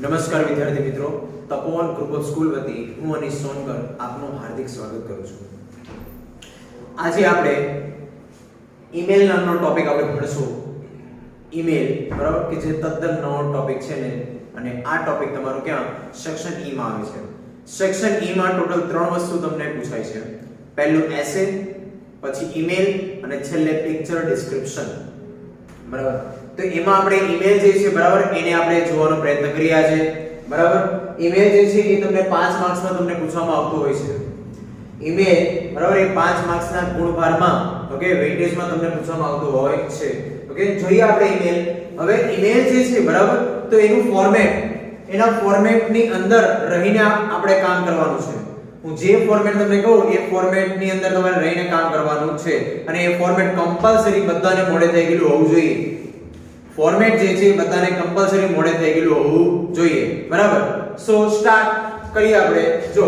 નમસ્કાર વિદ્યાર્થી મિત્રો, તપોવન ગ્રુપ ઓફ સ્કૂલ વતી હું અનિશ સોનકર આપનું હાર્દિક સ્વાગત કરું છું. આજે આપણે ઈમેલ નામનો ટોપિક આપણે ભણશું. ઈમેલ, બરાબર, કે જે તદ્દન નવો ટોપિક છે ને, અને આ ટોપિક તમારો ક્યાં સેક્શન ઈ માં આવે છે. સેક્શન ઈ માં ટોટલ 3 વસ્તુ તમને પૂછાય છે. પહેલું એસે, પછી ઈમેલ અને છેલ્લે પિક્ચર ડિસ્ક્રિપ્શન. બરાબર, તો એમાં આપણે ઈમેલ જે છે, બરાબર, એને આપણે જોવાનો પ્રયત્ન કર્યા છે. બરાબર, ઈમેલ જે છે એ તમને 5 માર્ક્સમાં તમને પૂછવામાં આવતો હોય છે. ઈમેલ, બરાબર, એ 5 માર્ક્સના ગુણભારમાં, ઓકે, વેઇટેજમાં તમને પૂછવામાં આવતો હોય છે. ઓકે, જોઈએ આપણે ઈમેલ. હવે ઈમેલ જે છે, બરાબર, તો એનું ફોર્મેટ, એના ફોર્મેટની અંદર રહીને આપણે કામ કરવાનું છે. હું જે ફોર્મેટ તમને કહું એ ફોર્મેટની અંદર તમારે રહીને કામ કરવાનું છે, અને એ ફોર્મેટ કમ્પલસરી બધાને મોડે થઈ ગયેલું હોવું જોઈએ. ફોર્મેટ જે છે બધાને કમ્પલસરી મોડે થઈ ગયેલું હોવું જોઈએ. બરાબર, સો સ્ટાર્ટ કરીએ આપણે. જો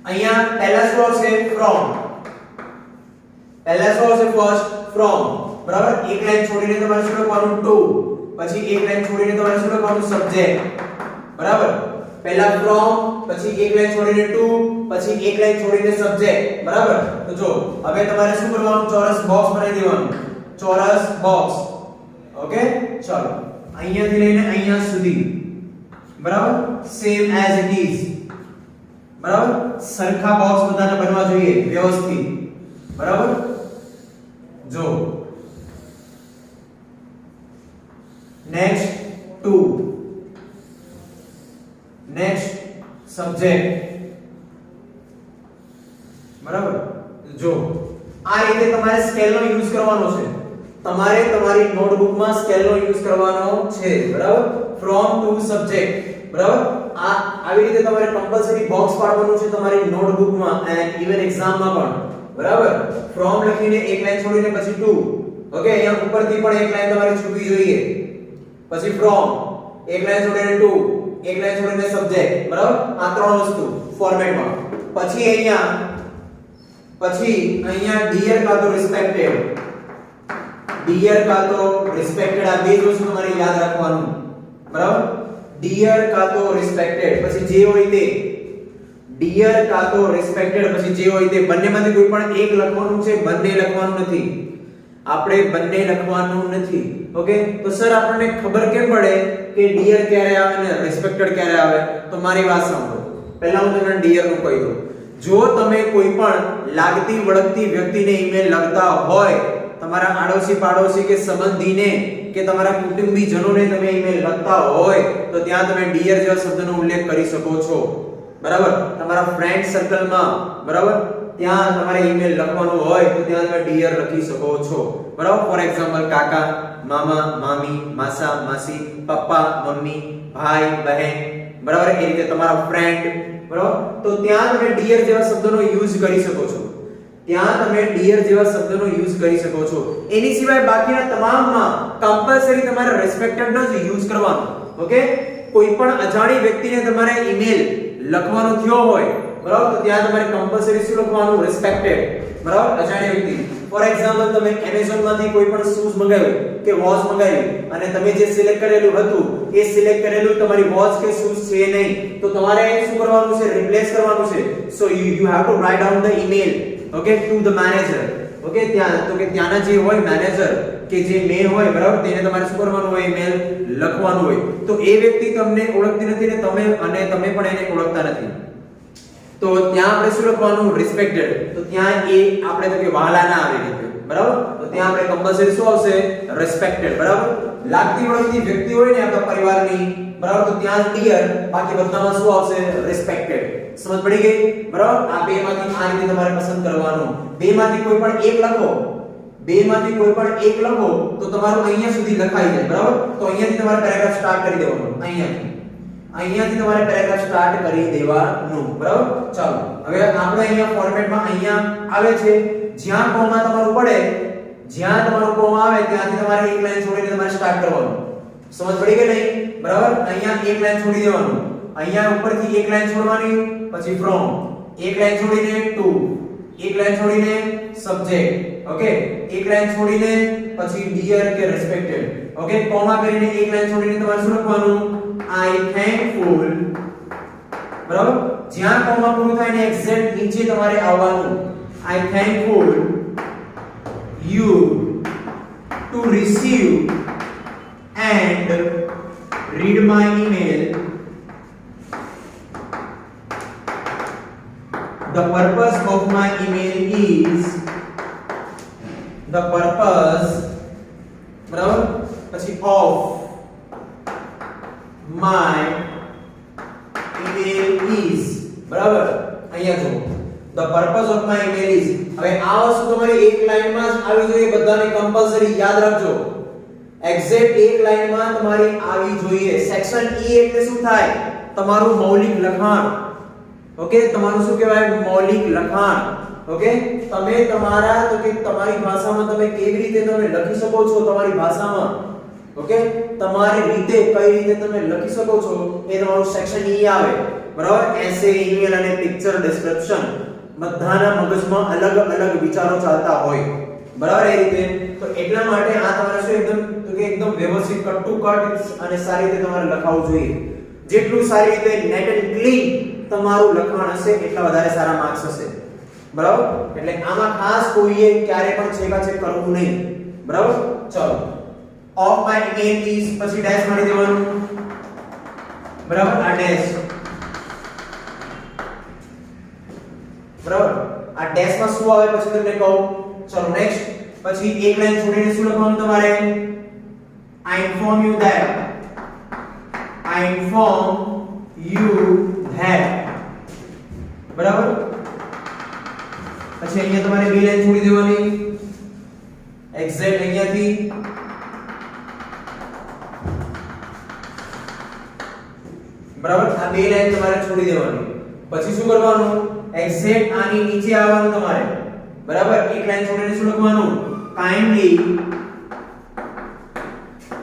અહીંયા પહેલા શું આવશે? ફ્રોમ. પહેલા શું આવશે? First from. બરાબર, એક લાઈન છોડીને તમારે શું લખવાનું? ટુ. પછી એક લાઈન છોડીને તમારે શું લખવાનું? સબ્જેક્ટ. બરાબર, પહેલા ફ્રોમ, પછી એક લાઈન છોડીને ટુ, પછી એક લાઈન છોડીને સબ્જેક્ટ. બરાબર, તો જો હવે તમારે શું કરવાનું? ચોરસ બોક્સ બનાવી દેવાનું. ચોરસ બોક્સ. ઓકે, ચલો અહીંયાથી લઈને અહીંયા સુધી. બરાબર, સેમ એઝ ઇટ ઇઝ. બરાબર, સરખા બોક્સ બધાને બનવા જોઈએ વ્યવસ્થિત. બરાબર, જો નેક્સ્ટ ટુ, નેક્સ્ટ સબ્જેક્ટ. બરાબર, જો આ રીતે તમારે સ્કેલનો યુઝ કરવાનો છે. તમારે તમારી નોટબુકમાં સ્કેલનો યુઝ કરવાનો છે. બરાબર, ફ્રોમ ટુ સબ્જેક્ટ. બરાબર, આ આવી રીતે તમારે કમ્પલસરી બોક્સ પાડવાનું છે તમારી નોટબુકમાં એન્ડ ઇવન એક્ઝામમાં પણ. બરાબર, ફ્રોમ લખીને એક લાઈન છોડીને પછી ટુ. ઓકે, અહીંયા ઉપરથી પણ એક લાઈન તમારે છૂટવી જોઈએ. પછી ફ્રોમ, એક લાઈન છોડીને ટુ, એક લાઈન છોડીને સબ્જેક્ટ. બરાબર, આ 3 વસ્તુ ફોર્મેટમાં. પછી અહીંયા ડિયર કાં તો રિસ્પેક્ટેડ, ડિયર કાં તો રિસ્પેક્ટેડ, આ બે વસ્તુ તમારે યાદ રાખવાનું. બરાબર, ડિયર કાં તો રિસ્પેક્ટેડ, પછી જે હોય તે. ડિયર કાં તો રિસ્પેક્ટેડ, પછી જે હોય તે. બંનેમાંથી કોઈ પણ એક લખવાનું છે, બંને લખવાનું નથી. આપણે બંને લખવાનું નથી. ઓકે, તો સર આપણને ખબર કેમ પડે કે ડિયર ક્યારે આવે અને રિસ્પેક્ટેડ ક્યારે આવે? તો મારી વાત સાંભળો. પહેલા હું તમને ડિયર નું કહી દઉં. જો તમે કોઈ પણ લાગતી વળગતી વ્યક્તિને ઈમેલ લખતા હોય, તમારા આડોશી પાડોશી કે સંબંધીને કે તમારા કુટુંબીજનોને તમે ઈમેલ લખતા હોય, તો ત્યાં તમે ડિયર જેવા શબ્દનો ઉલ્લેખ કરી શકો છો. બરાબર, તમારા ફ્રેન્ડ સર્કલમાં, બરાબર, ત્યાં તમારે ઈમેલ લખવાનું હોય તો ત્યાં તમે ડિયર લખી શકો છો. બરાબર, ફોર એક્ઝામ્પલ કાકા, મામા, મામી, માસા, માસી, પપ્પા, મમ્મી, ભાઈ, બહેન. બરાબર, એ રીતે તમારા ફ્રેન્ડ. બરાબર, તો ત્યાં તમે ડિયર જેવા શબ્દોનો યુઝ કરી શકો છો. ત્યાં તમે ડિયર જેવા શબ્દનો યુઝ કરી શકો છો. એની સિવાય બાકીના તમામમાં કમ્પલસરી તમારે રિસ્પેક્ટેડ જ યુઝ કરવાનો. ઓકે, કોઈ પણ અજાણી વ્યક્તિને તમારે ઈમેલ લખવાનો થયો હોય, બરાબર, તો ત્યાં તમારે કમ્પલસરી શું લખવાનું? રિસ્પેક્ટેડ. બરાબર, અજાણી વ્યક્તિ. ફોર એક્ઝામ્પલ તમે Amazon માંથી કોઈ પણ શૂઝ મંગાવ્યું કે વોચ મંગાવ્યું અને તમે જે સિલેક્ટ કરેલું હતું એ સિલેક્ટ કરેલું તમારી વોચ કે શૂઝ છે નહીં, તો તમારે શું કરવાનું છે? રિપ્લેસ કરવાનું છે. So you have to write down the email, okay, to the manager. Okay, ત્યાં તો કે ત્યાંના જે હોય મેનેજર કે જે મેન હોય, બરાબર, તેને તમારે શું કરવાનું હોય? ઈમેલ લખવાનું હોય. તો એ વ્યક્તિ તમને ઓળખતી નથી ને તમે પણ એને ઓળખતા નથી, તો ત્યાં આપણે શું લખવાનું? રિસ્પેક્ટેડ. તો ત્યાં એ આપણે તો કે વહાલા ના આવી રીતે. બરાબર, તો ત્યાં આપણે કમ્પલસરી શું આવશે? રિસ્પેક્ટેડ. બરાબર, લાગતી વળગતી વ્યક્તિ હોય ને આપણા પરિવારની, બરાબર, તો ત્યાં ડિયર, બાકી બધામાં શું આવશે? રિસ્પેક્ટેડ. સમજ પડી ગઈ? બરાબર, આ બે માંથી આ રીતે તમારે પસંદ કરવાનું. બે માંથી કોઈ પણ એક લખો, બે માંથી કોઈ પણ એક લખો તો તમારું અહીંયા સુધી લખાઈ જાય. બરાબર, તો અહીંયાથી તમારે પેરેગ્રાફ સ્ટાર્ટ કરી દેવાનું. અહીંયાથી તમારે પેરેગ્રાફ સ્ટાર્ટ કરી દેવાનું. બરાબર, ચાલો હવે આપણે અહીંયા ફોર્મેટમાં અહીંયા આવે છે જ્યાં કોમા તમારું પડે, જ્યાં તમારું કોમા આવે ત્યાંથી તમારે એક લાઈન છોડીને તમારે સ્ટાર્ટ કરવાનું. સમજ પડી કે નહીં? બરાબર, અહીંયા એક લાઈન છોડી દેવાનું, અહીંયા ઉપરથી એક લાઈન છોડવાની, પછી ફ્રોમ, એક લાઈન છોડીને ટુ, એક લાઈન છોડીને સબ્જેક્ટ. ઓકે, એક લાઈન છોડીને પછી ડિયર કે રિસ્પેક્ટેડ. ઓકે, કોમા કરીને એક લાઈન છોડીને તમારે શું લખવાનું? I thankful, બરાબર, જ્યાં કોમા પૂરું થાય ને એક્ઝેક્ટ નીચે તમારે આવવાનું. I thankful you to receive and read my email. The purpose of my email is the purpose, બરાબર, પછી of my email is, બરાબર, અહીંયા જો the purpose of my email is. હવે આ વસ્તુ તમારી એક લાઈનમાં જ આવી જોઈએ, બધાને કમ્પલ્સરી યાદ રાખજો. એક્ઝેક્ટ એક લાઈનમાં તમારી આવી જોઈએ. સેક્શન E એટલે શું થાય? તમારું મૌલિક લખાણ. ઓકે, તમારું શું કહેવાય? મૌલિક લખાણ. ઓકે, તમે તમારા તો કે તમારી ભાષામાં તમે કેવી રીતે તમે લખી શકો છો તમારી ભાષામાં. ઓકે, તમારી રીતે કઈ રીતે તમે લખી શકો છો એ તમારું સેક્શન E આવે. બરાબર, એસે, ઈમેલ અને પિક્ચર ડિસ્ક્રિપ્શન બધાના મગજમાં અલગ અલગ વિચારો ચાલતા હોય. બરાબર, એ રીતે તો એટલા માટે આ તમારે શું એકદમ તો કે એકદમ વ્યવસ્થિત કટ ટુ કટ અને સારી રીતે તમારે લખાવવું જોઈએ. જેટલું સારી રીતે નેટ એન્ડ ક્લીન તમારું લખાણ હશે એટલા વધારે સારા માર્ક્સ હશે. બરાબર, એટલે આમાં ખાસ કોઈએ ક્યારે પણ છેકાછેક કરવું નહીં. બરાબર, ચલો ઓફ માય ઈમેલ ઇઝ પછી ડેશ મારી દેવાનું. બરાબર, આ ડેશ, બરાબર, આ ડેશ માં શું આવે પછી તમને કહું. ચલો નેક્સ્ટ, પછી એક લાઈન છોડીને શું લખવાનું તમારે? I inform you that, I inform you that, બરાબર, પછી અહીંયા તમારે બે લાઈન છોડી દેવાની એક્ઝેક્ટ અહીંયાથી. બરાબર, આ બે લાઈન તમારે છોડી દેવાની. પછી શું કરવાનું? એક્ઝેક્ટ આની નીચે આવવાનું તમારે. બરાબર, એક લાઈન છોડીને શું લખવાનું? kindly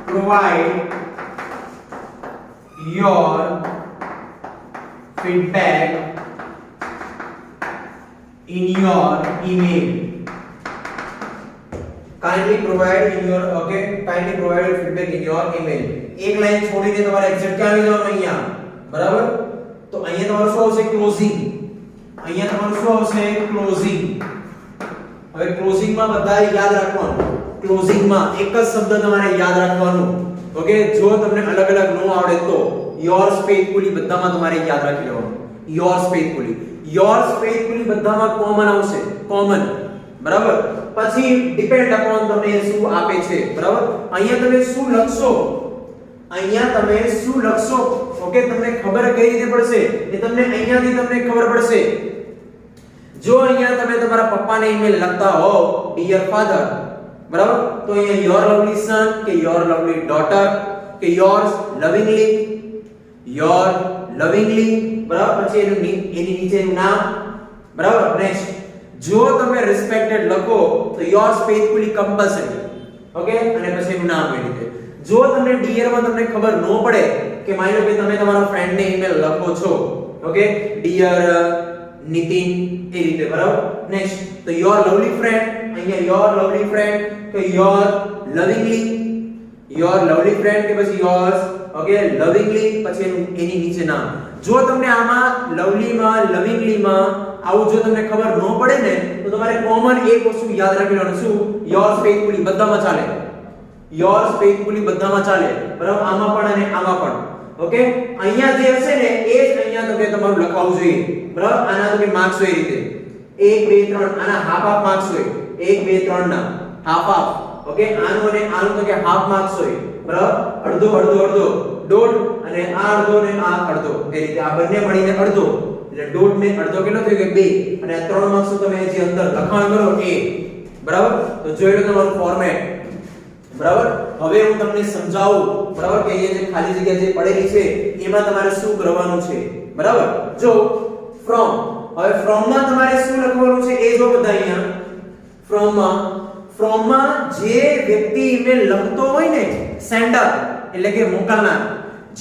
provide your feedback in your email. kindly provide in your kindly provide your feedback in your email. એક લાઈન છોડીને તમારે એક્ઝેક્ટ ક્યાં લઈ જવાનું? અહીંયા. બરાબર, તો અહીંયા તમારું શું આવશે? ક્લોઝિંગ. અહીંયા તમારું શું આવશે? ક્લોઝિંગ. હવે ક્લોઝિંગ માં બધા યાદ રાખવાનું. ક્લોઝિંગ માં એક જ શબ્દ તમારે યાદ રાખવાનું. ઓકે, જો તમને અલગ અલગ નો આવડે તો yours faithfully બધામાં તમારે યાદ રાખી લેવાનું. yours faithfully બધામાં કોમન આવશે. કોમન. બરાબર, પછી ડિપેન્ડ અપોન તમને શું આપે છે. બરાબર, અહીંયા તમે શું લખશો? અહીંયા તમે શું લખશો? ઓકે, તમને ખબર કઈ રીતે પડશે એ તમને અહીંયાથી તમને ખબર પડશે. જો અહીંયા તમે તમારા પપ્પાને ઈમેલ લખતા હો ડિયર ફાધર, બરાબર, તો અહીંયા યોર લવલી સન કે યોર લવલી ડોટર કે યોર્સ લવિંગલી, બરાબર, પછી એની નીચેનું નામ. બરાબર, નેક્સ્ટ જો તમે રિસ્પેક્ટેડ લખો તો યોર્સ ફેથફુલી કમ્પલ્સરી. ઓકે, અને પછી એનું નામ એ રીતે. જો તમને ડિયર માં તમને ખબર ન પડે કે માની લો કે તમે તમારા ફ્રેન્ડને ઈમેલ લખો છો, ઓકે, ડિયર નીતિન એ રીતે. બરાબર, નેક્સ્ટ તો યોર લવલી ફ્રેન્ડ, અહીંયા યોર લવલી ફ્રેન્ડ કે યોર લવલી ફ્રેન્ડ કે પછી યોર્સ, ઓકે, લવિંગલી, પછી એની નીચે નામ. જો તમને આમાં લવલીમાં લવિંગલીમાં આવું જો તમને ખબર ન પડે ને તો તમારે કોમન એક વસ્તુ યાદ રાખી લેવાનું. શું? યોર્સ ફેથફુલી બધામાં ચાલે. યોર્સ ફેથફુલી બધામાં ચાલે. બરાબર, આમાં પણ અને આમાં પણ. ઓકે, અહીંયા જે હશે ને એ જ અહીંયા તમે તમારું લખવાનું જોઈએ. બરાબર, આના તમે માર્ક્સ હોય રીતે 1 2 3 આના હાફ માર્ક્સ હોય. 1 2 3 ના હાફ. ઓકે, આનું અને આનું તો કે હાફ માર્ક્સ હોય. બરાબર, અડધો દોઢ અને આ અડધો ને આ અડધો એ રીતે આ બંને મળીને અડધો, એટલે દોઢ ને અડધો કેટલો થયો કે 2 અને આ 3 માર્ક્સ તમે જે અંદર લખાણ કરો એ. બરાબર, તો જોઈ લો તમારું ફોર્મેટ. બરાબર, હવે હું તમને સમજાવું. બરાબર, કે અહીંયા જે ખાલી જગ્યા જે પડેલી છે એમાં તમારે શું કરવાનું છે. બરાબર, જો ફ્રોમ, હવે ફ્રોમ માં તમારે શું લખવાનું છે એ જો બધા અહીંયા ફ્રોમ માં જે વ્યક્તિ ઈમેલ લખતો હોય ને, સેન્ડર એટલે કે મોકલનાર,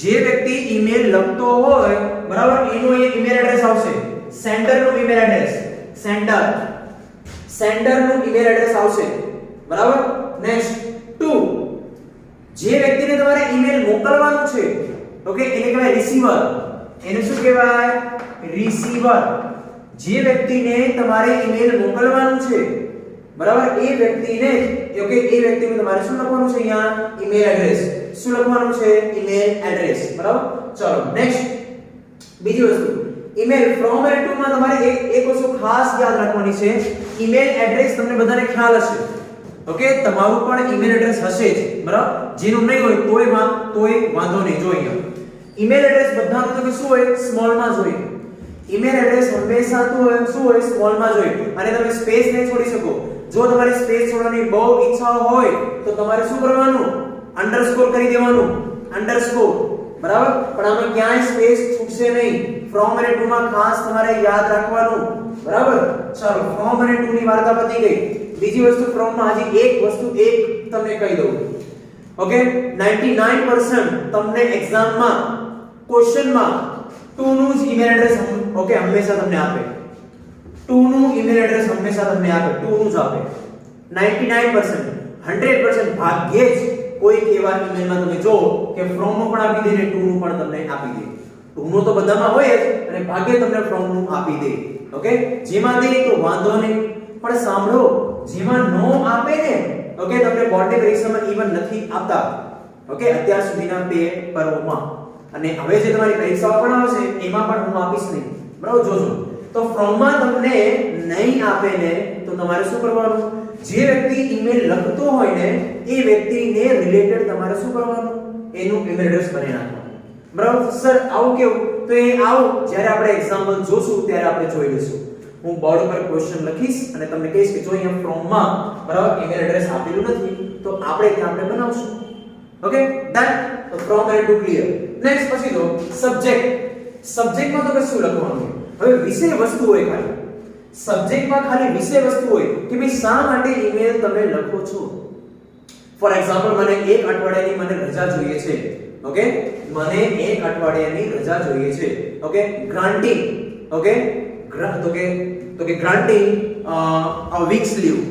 જે વ્યક્તિ ઈમેલ લખતો હોય, બરાબર, એનું અહીંયા ઈમેલ એડ્રેસ આવશે. સેન્ડર નું ઈમેલ એડ્રેસ, સેન્ડર નું ઈમેલ એડ્રેસ આવશે. બરાબર, નેક્સ્ટ 2 જે વ્યક્તિને તમારે ઈમેલ મોકલવાનું છે, ઓકે એને કહેવાય રિસીવર. એને શું કહેવાય? રિસીવર. જે વ્યક્તિને તમારે ઈમેલ મોકલવાનું છે, બરાબર, એ વ્યક્તિને ઓકે એ વ્યક્તિને તમારે શું લખવાનું છે અહીંયા? Email address. શું લખવાનું છે? Email address. બરાબર. ચલો નેક્સ્ટ બીજી વસ્તુ, ઈમેલ ફ્રોમ અને ટુ માં તમારે એક વસ્તુ ખાસ યાદ રાખવાની છે. ઈમેલ એડ્રેસ તમને બધાને ખ્યાલ હશે, ઓકે, તમારું પણ ઈમેલ એડ્રેસ હશે જ, બરાબર. જેનું નહીં હોય તોય વાંધો નહીં. જો અહીંયા ઈમેલ એડ્રેસ બધાનું તો કે શું હોય? સ્મોલ માં જ હોય. ઈમેલ એડ્રેસ હંમેશા તો શું હોય? સ્મોલ માં જ હોય. અને તમે સ્પેસ નહીં છોડી શકો. જો તમારે સ્પેસ છોડવાની બહુ ઈચ્છા હોય તો તમારે શું કરવાનું? અંડરસ્કોર કરી દેવાનું. અંડરસ્કોર, બરાબર. પણ આમાં ક્યાંય સ્પેસ છૂટશે નહીં. ફ્રોમ અને ટુ માં ખાસ તમારે યાદ રાખવાનું, બરાબર. ચાલો ફ્રોમ અને ટુ ની વાર્તા પતી ગઈ. બીજી વસ્તુ ફ્રોમ માં હજી એક વસ્તુ તમને કહી દઉં. ઓકે, 99% તમને એક્ઝામમાં ક્વેશ્ચનમાં ટુ નું જ ઈમેલ એડ્રેસ ઓકે હંમેશા તમને આપે. ટુ નું ઈમેલ એડ્રેસ હંમેશા તમને આપે. ટુ નું જ આપે. 99% 100% ભાગ્યે જ કોઈ એવા ઈમેલમાં તમે જો કે ફ્રોમ નું પણ આપી દે ને ટુ નું પણ તમને આપી દે. ટુ નું તો બધામાં હોય જ અને ભાગ્યે તમને ફ્રોમ નું આપી દે. ઓકે, જેમાં દે તો વાંધો નહીં, પણ સાંભળો, જેમાં નો આપે ને ઓકે તમને બોર્ડની પરીક્ષામાં ઈવન નથી આપતા. ઓકે, અત્યાર સુધીના પેપરોમાં. અને હવે જે તમારી પરીક્ષાઓ પણ આવશે એમાં પણ હું આપીશ નહીં, બરાબર. જોજો તો ફ્રોમ માં તમને નહીં આપે ને તો તમારે શું કરવાનું? જે વ્યક્તિ ઈમેલ લખતો હોય ને એ વ્યક્તિને રિલેટેડ તમારે શું કરવાનું? એનું ઈમેલ એડ્રેસ બનાવી નાખવાનું, બરાબર. સર આવું કેવું? તો એ આવું જ્યારે આપણે એક્ઝામ્પલ જોશું ત્યારે આપણે જોઈ લઈશું. હું બોર્ડ ઉપર ક્વેશ્ચન લખીશ અને તમને કહીશ કે જો અહીંયા ફ્રોમ માં બરાબર ઈમેલ એડ્રેસ આપેલું નથી તો આપણે બનાવશું. Okay, done. તો ફ્રોમ અને ટુ ક્લિયર. નેક્સ્ટ પછી તો સબ્જેક્ટ. સબ્જેક્ટમાં તો શું લખવાનું? હવે વિષય વસ્તુ હોય ખાલી. સબ્જેક્ટમાં ખાલી વિષય વસ્તુ હોય કે ભાઈ શા માટે ઈમેલ તમે લખો છો. ફોર એક્ઝામ્પલ મને એક અઠવાડિયાની મને રજા જોઈએ છે. ઓકે, મને એક અઠવાડિયાની રજા જોઈએ છે. ઓકે, ગ્રાન્ટિંગ. ઓકે, તો કે ગ્રાન્ટિંગ a week's leave.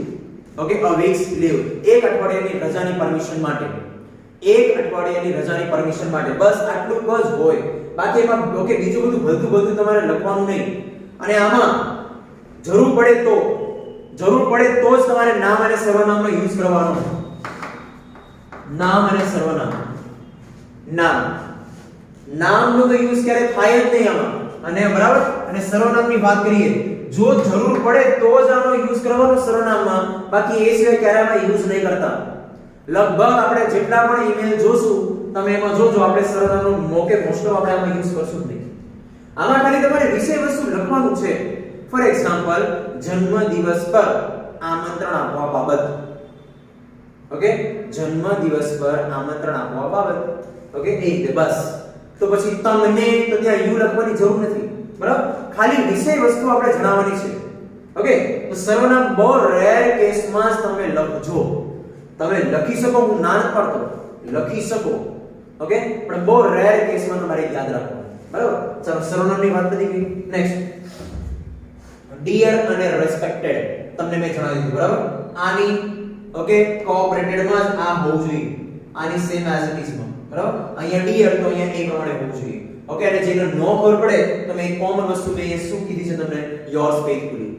Okay, a week's leave. એક અઠવાડિયાની રજાની પરમિશન માટે. એક અઠવાડિયાની રજાની પરમિશન માટે બસ આટલું જ હોય. બાકી એમાં ઓકે બીજું બધું તમારે લખવાનું નહીં. અને આમાં જરૂર પડે તો જ તમારે નામ અને સર્વનામનો યુઝ કરવાનો. નામ અને સર્વનામ. નામનો તો યુઝ ક્યારે થાય જ નહીં આમાં. અને બરાબર, અને સર્વનામની વાત કરીએ, જો જરૂર પડે તો જ આનો યુઝ કરવાનો સર્વનામમાં, બાકી એ સિવાય ક્યારે આમાં યુઝ નહીં કરતા. લગભગ આપણે જેટલા પણ ઈમેલ જોશું તમે એમાં જોજો આપણે સર્વનામનો મોસ્ટ ઓફ આપણે આમાં યુઝ કરશું નહીં. આમાં ખાલી તમારે વિષય વસ્તુ લખવાનું છે. ફોર એક્ઝામ્પલ, જન્મદિવસ પર આમંત્રણ આપવા બાબત. ઓકે, જન્મદિવસ પર આમંત્રણ આપવા બાબત. ઓકે, એ રીતે બસ. તો પછી તમને તો ત્યાં યુ લખવાની જરૂર નથી, બરાબર. ખાલી વિષય વસ્તુ આપણે જણાવવાની છે. ઓકે, તો સર્વનામ બહુ રેર કેસમાં જ તમે લખજો. તમે લખી શકો, હું ના નથી પાડતો, લખી શકો. ઓકે, પણ બહુ રેર કેસમાં તમારે યાદ રાખવાનું, બરાબર. ચાલો સર્વનામની વાત પતી ગઈ. નેક્સ્ટ ડિયર અને રેસ્પેક્ટેડ તમને મેં જણાવી દીધું, બરાબર. આની ઓકે કોઓપરેટેડમાં જ આ હોવું જોઈએ. આની સેમ એઝ ઇટ ઇઝ માં, બરાબર. અહીંયા ડિયર તો અહીંયા એ પ્રમાણે હોવું જોઈએ. ઓકે, અને જેને નો ખબર પડે તમે એક કોમન વસ્તુ મેં અહીંયા શું કીધી છે તમને? યોર્સ ફેithfully.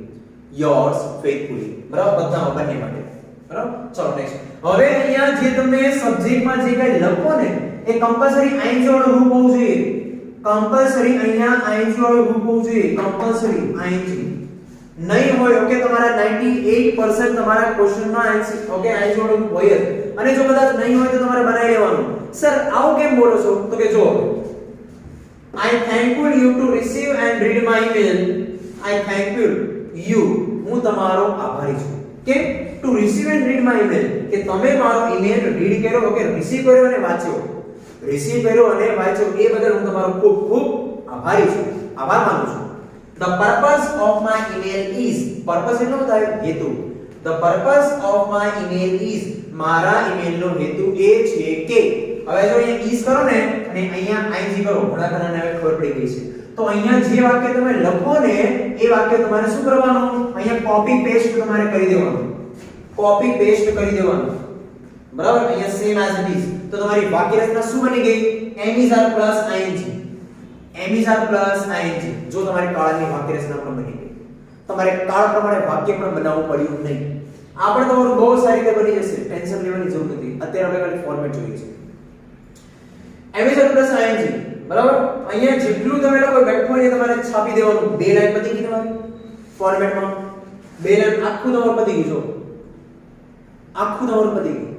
યોર્સ ફેithfully, બરાબર. બધામાં બંને માટે, બરાબર. ચલો નેક્સ્ટ. હવે અહીંયા જે તમે સબ્જેક્ટમાં જે કઈ લખો ને એ કમ્પલસરી ing વાળું રૂપ હોવું જોઈએ. કમ્પલસરી અહીંયા ing વાળું રૂપ હોવું જોઈએ. કમ્પલસરી ing નહીં હોય ઓકે તમારા 98% તમારા ક્વેશ્ચનમાં ઓકે ing વાળું રૂપ હોય જ. અને જો કદાચ નહીં હોય તો તમારે બનાવી લેવાનું. સર આવું કેમ બોલો છો? તો કે જો I thankful you to receive and read my email. I thankful you, હું તમારો આભારી છું. કે to receive and read my email, કે તમે મારો ઈમેલ રીડ કર્યો, ઓકે રિસીવ કર્યો અને વાંચ્યો. રિસીવ કર્યો અને વાંચ્યો એ બદલ હું તમારો ખૂબ ખૂબ આભારી છું, આભાર માનું છું. The purpose of my email is, purpose એટલો થાય હેતુ. The purpose of my email is, મારા ઈમેલનો હેતુ એ છે કે. હવે જો અહીંયા is કરો ને અને અહીંયા ing કરો, ઘણા ઘણાને હવે ખબર પડી ગઈ છે. તો અહીંયા જે વાક્ય તમે લખો ને એ વાક્ય તમારે શું કરવાનું? અહીંયા કોપી પેસ્ટ તમારે કરી દેવાનું. કોપી પેસ્ટ કરી દેવાનું. બરાબર અહીંયા સેમ એઝ ઇટ ઇઝ તો તમારી વાક્ય રચના શું બની ગઈ am is are plus ing am is are plus ing જો તમારી કાળની વાક્ય રચના પણ બની ગઈ તમારે કાળ પ્રમાણે વાક્ય પણ બનાવવું પડ્યું નહીં આ પણ તમારું બહુ સારી રીતે બની જશે ટેન્શન લેવાની જરૂર નથી અત્યારે આપણે ખાલી ફોર્મેટ જોઈએ છે am is are plus ing બરાબર અહીંયા જેટલું તમે લોકો બેઠો હોય તમારે છાપી દેવાનું બે લાઈન પતી ગઈ તમારી ફોર્મેટમાં બે લાઈન આખું તમારું પતી ગયું જો આખું તમારું પતી ગયું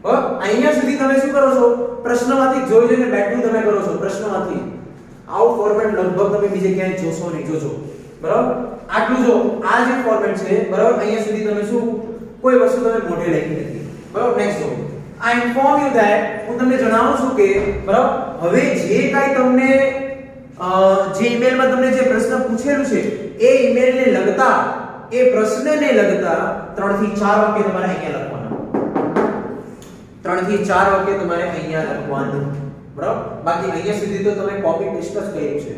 હવે અહીંયા સુધી તમે શું કરો છો પ્રશ્નમાંથી જોઈ જોઈને બેઠું તમે કરો છો પ્રશ્નમાંથી આવું ફોર્મેટ લગભગ તમે બીજે ક્યાંય જોશો નહીં જોજો બરાબર આટલું જો આ જે ફોર્મેટ છે બરાબર અહીંયા સુધી તમે શું કોઈ વસ્તુ તમે મોઢે લખી નથી બરાબર નેક્સ્ટ જો I inform you that હું તમને જણાવું છું કે બરાબર હવે જે કાઈ તમને જે ઈમેલમાં તમને જે પ્રશ્ન પૂછેલું છે એ ઈમેલને લગતા એ પ્રશ્નને લગતા 3 થી 4 વાક્ય તમારે અહીંયા લખવાના 3 થી 4 વાક્ય તમારે અહીંયા લખવાનું બરાબર બાકી અહીંયા સુધી તો તમે કોપી પેસ્ટ જ કર્યું છે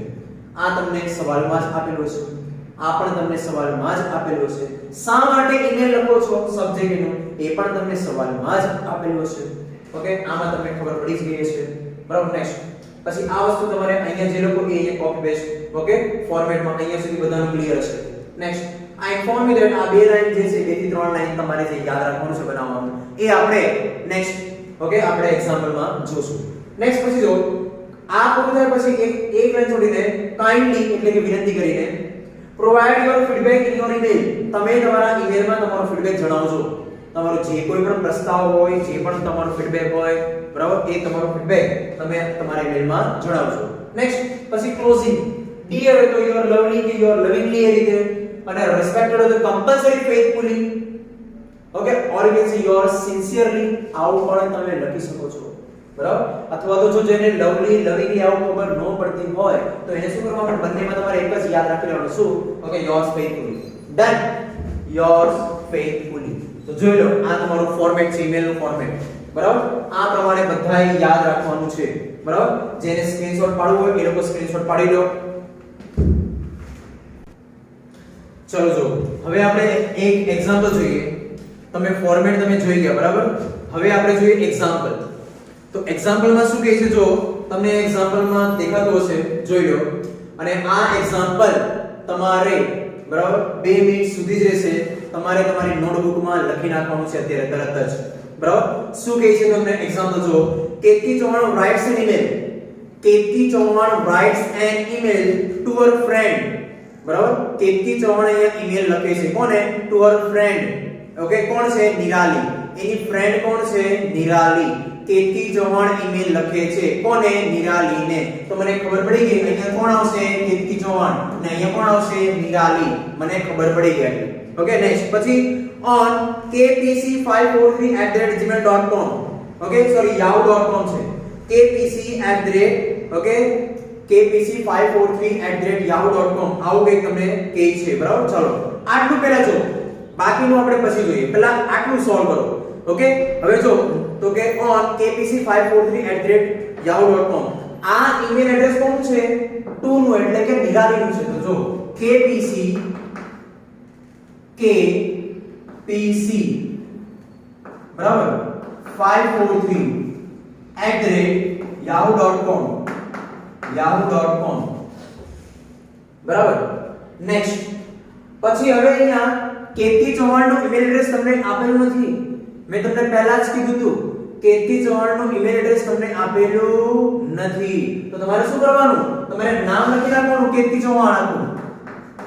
આ તમને સવાલમાં જ આપેલો છે આ પણ તમને સવાલમાં જ આપેલો છે શા માટે ઈમેલ લખો છો સબ્જેક્ટનું એ પણ તમને સવાલમાં જ આપેલો છે ઓકે આમાં તમને ખબર પડી જ ગઈ છે બરાબર નેક્સ્ટ પછી આ વસ્તુ તમારે અહીંયા જે લોકો એ અહીંયા કોપી પેસ્ટ ઓકે ફોર્મેટમાં અહીંયા સુધી બધાનું ક્લિયર છે next I inform you that આ બે લાઈન જે છે 2 થી 3 લાઈન તમારે જે યાદ રાખવાનું છે બનાવવાનું એ આપણે નેક્સ્ટ ઓકે આપણે એક્ઝામ્પલમાં જોશું નેક્સ્ટ પછી જો આ પૂરું થાય પછી એક લાઈન છોડીને કાઇન્ડલી એટલે કે વિનંતી કરીને provide your feedback in your email તમે તમારા ઈમેલમાં તમારો ફીડબેક જણાવજો તમારો જે કોઈ પણ પ્રસ્તાવ હોય જે પણ તમારો ફીડબેક હોય બરાબર એ તમારો ફીડબેક તમે તમારા ઈમેલમાં જણાવજો નેક્સ્ટ પછી ક્લોઝિંગ ડિયર હોય તો યોર લવલી કે યોર લવિંગલી એ રીતે અને રિસ્પેક્ટેડ હોય તો compulsory faithfully okay or you can say your sincerely આવું પણ તમે લખી શકો છો બરાબર અથવા તો જો જેને લવલી લવિંગલી આવું ખબર ન પડતી હોય તો એને શું કરવાનું બંનેમાં તમારે એક જ યાદ રાખી લેવાનું શું okay yours faithfully done yours faithfully તો જોઈ લો આ તમારું ફોર્મેટ છે ઈમેલનું ફોર્મેટ બરાબર આ પ્રમાણે બધાએ યાદ રાખવાનું છે બરાબર જેને સ્ક્રીનશોટ પાડવું હોય એ લોકો સ્ક્રીનશોટ પાડી લો ચલો જો હવે આપણે એક એક્ઝામ્પલ જોઈએ તમે ફોર્મેટ તમે જોઈ ગયા બરાબર હવે આપણે જોઈએ એક્ઝામ્પલ તો એક્ઝામ્પલમાં શું કહે છે જો તમને એક્ઝામ્પલમાં દેખાતું હશે જોઈ લો અને આ એક્ઝામ્પલ તમારે બરાબર 2 મિનિટ સુધી જ રહેશે તમારે તમારી નોટબુકમાં લખી નાખવાનું છે અત્યારે તરત જ બરાબર શું કહે છે તમને એક્ઝામ્પલ જો Ketaki Chauhan writes an email Ketaki Chauhan writes an email to her friend બરાબર કેતકી ચૌહાણ અહીંયા ઈમેલ લખે છે કોને ટુ હર ફ્રેન્ડ ઓકે કોણ છે નિરાલી એની ફ્રેન્ડ કોણ છે નિરાલી કેતકી ચૌહાણ ઈમેલ લખે છે કોને નિરાલીને તો મને ખબર પડી ગઈ અહીંયા કોણ આવશે કેતકી ચૌહાણ અને અહીંયા કોણ આવશે નિરાલી મને ખબર પડી ગઈ ઓકે નેક્સ્ટ પછી on kpc543@gmail.com okay sorry yahoo.com છે kpc@ ઓકે kpc543@yahoo.com આવું કંઈક તમને કહે છે બરાબર ચલો આટલું પહેલા જો બાકીનું આપણે પછી જોઈએ પહેલા આટલું સોલ્વ કરો ઓકે હવે જો તો કે on kpc543@yahoo.com આ ઈમેલ એડ્રેસ કોનું છે ટુ નું એટલે કે નિરાલીનું છે તો જો kpc બરાબર 543@yahoo.com બરાબર નેક્સ્ટ પછી હવે અહીંયા કેતકી ચૌહાણનું ઈમેલ એડ્રેસ તમને આપેલું નથી મેં તમને પહેલા જ કીધું હતું કેતકી ચૌહાણનું ઈમેલ એડ્રેસ તમને આપેલું નથી તો તમારે શું કરવાનું તમારે નામ લખી નાખવાનું કેતકી ચૌહાણ આખું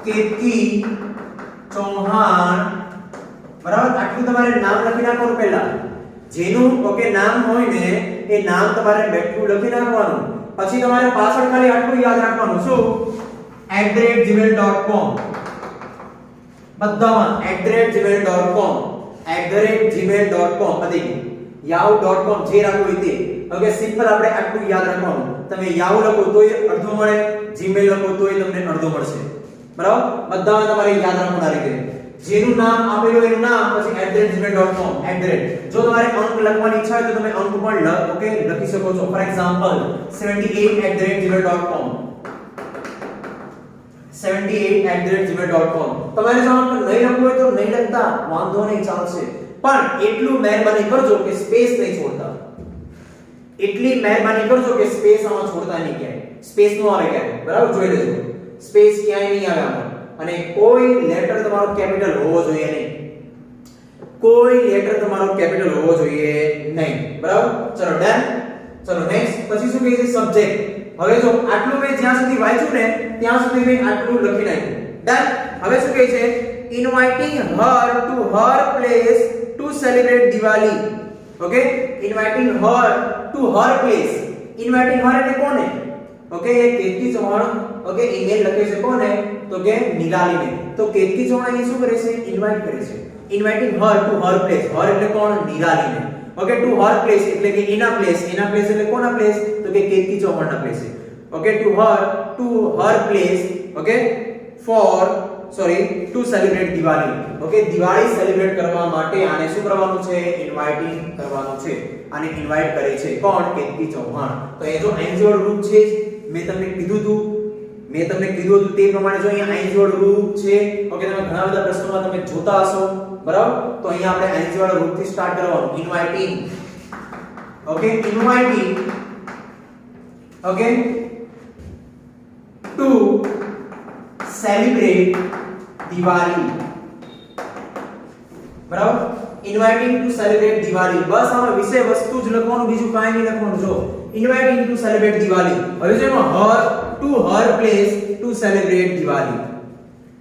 કેતકી ચૌહાણ બરાબર આટલું તમારે નામ લખી નાખવાનું પહેલા જેનું ઓકે નામ હોય ને એ નામ તમારે બેઠું લખી નાખવાનું પછી તમારે પાછળ ખાલી આટલું યાદ રાખવાનું શું @gmail.com બધામાં @gmail.com પતી yahoo.com જે રાખવું તે ઓકે સિમ્પલ આપણે આટલું યાદ રાખવાનું તમે yahoo લખો તોય અડધું મળે gmail લખો તોય તમને અડધું મળશે બરાબર બધામાં તમારે યાદ રાખવાનું આ રીતે જેનું નામ આપેલું એનું નામ પછી @gmail.com જો તમારે અંક લખવાની ઈચ્છા હોય તો તમે અંક પણ ઓકે લખી શકો છો ફોર એક્ઝામ્પલ 78@gmail.com 78@gmail.com તમારે જો અંક નહીં લખવું હોય તો નહીં લખતા વાંધો નહીં ચાલશે પણ એટલું મહેરબાની કરજો કે સ્પેસ નહીં છોડતા, એટલી મહેરબાની કરજો કે સ્પેસ આમાં છોડતા નહીં ક્યાંય, સ્પેસ નો આવે ક્યાંય, બરાબર? જોઈ લેજો સ્પેસ ક્યાંય નહીં આવે આમાં, અને કોઈ લેટર તમારો કેપિટલ હોવો જોઈએ નહીં, કોઈ લેટર તમારો કેપિટલ હોવો જોઈએ નહીં, બરાબર? ચલો ડન. ચલો નેક્સ્ટ, પછી શું કહે છે? સબ્જેક્ટ. હવે જો આટલું મેં જ્યાં સુધી વાંચ્યું ને ત્યાં સુધી મેં આટલું લખી નાખ્યું. ડન. હવે શું કહે છે? Inviting her to her place to celebrate Diwali. Okay, inviting her to her place. Inviting her એટલે કોને? ઓકે, એ કેતકી ચૌહાણ ઓકે ઈમેલ લખે છે કોને? તો કે નિરાલીને. તો કેતકી ચૌહાણ અહીં શું કરે છે? ઇન્વાઇટ કરે છે. Inviting her to her place. Her એટલે કોણ? નિરાલીને. ઓકે, ટુ હર પ્લેસ એટલે કે એના પ્લેસ. એના પ્લેસ એટલે કોના પ્લેસ? તો કે કેતકી ચૌહાણના place. Okay, to her place. Okay, for to celebrate Diwali. Okay, Diwali celebrate કરવા માટે આને શું કરવાનું છે? ઇન્વાઇટિંગ કરવાનું છે. આને ઇન્વાઇટ કરે છે કોણ? કેતકી ચૌહાણ. તો એ જો આઈન્જોડ રૂપ છે, મેં તમને કીધું હતું તે પ્રમાણે જો અહીંયા આઈન્જોડ રૂપ છે. ઓકે, તમે ઘણા બધા પ્રશ્નોમાં તમે જોતા હશો, બરાબર? તો અહીંયા આપણે આઈન્જોડ રૂપથી સ્ટાર્ટ કરવાનું. Inviting. Okay, inviting. Okay, to celebrate Diwali. બરાબર? Inviting to celebrate Diwali. બસ આમાં વિષય વસ્તુ જ લખવાનું, બીજું કાંઈ નહીં લખવાનું. જો ઇન્વાઇટિંગ ટુ સેલિબ્રેટ દિવાળી. હવે જો એમાં her place to celebrate Diwali.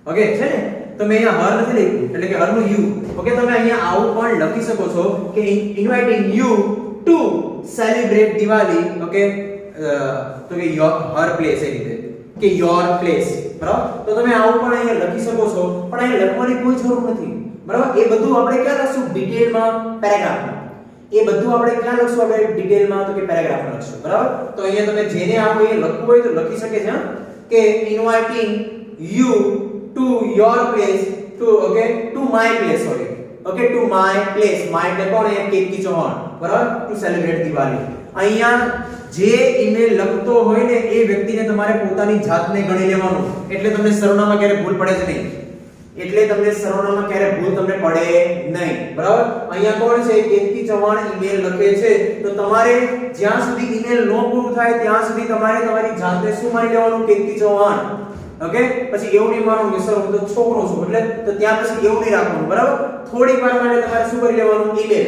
Okay છે ને? તો મેં અહીંયા હર નથી લખ્યું, એટલે કે હર નું યુ. ઓકે, તમે અહીંયા આવું પણ લખી શકો છો કે inviting you two celebrate Diwali. Okay, તો કે હર પ્લેસ એ રીતે કે યોર પ્લેસ. બરાબર? તો તમે આવું પણ અહીંયા લખી શકો છો, પણ અહીંયા લખવાની કોઈ જરૂર નથી. બરાબર? એ બધું આપણે ક્યાં લખશું? ડિટેલમાં, પેરેગ્રાફમાં. એ બધું આપણે ક્યાં લખશું? આપણે ડિટેલમાં તો કે પેરેગ્રાફમાં લખશું. બરાબર? તો અહીંયા તમે જેને આવું એ લખવું હોય તો લખી શકે છે કે inviting you to your place to my place. Okay, to my place. My એટલે કોણ? એ કેતકી ચૌહાણ. બરાબર? Two celebrate Diwali. અહીંયા જે ઈમેલ લખતો હોય ને એ વ્યક્તિને તમારે પોતાની જાતને ગણી લેવાનું, એટલે તમને સરનામાં ક્યારે ભૂલ પડે જ નહીં. બરાબર? અહીંયા કોણ છે? કેતકી ચૌહાણ ઈમેલ લખે છે. તો તમારે જ્યાં સુધી ઈમેલ નો પૂરું થાય ત્યાં સુધી તમારે તમારી જાતને શું માની લેવાનું? કેતકી ચૌહાણ. ઓકે, પછી એવું નહીં માનવું કે સર હું તો છોકરો છું એટલે, તો ત્યાં પછી એવું નહીં રાખવાનું. બરાબર? થોડીક વાર માટે તમારે શું કરી લેવાનું? ઈમેલ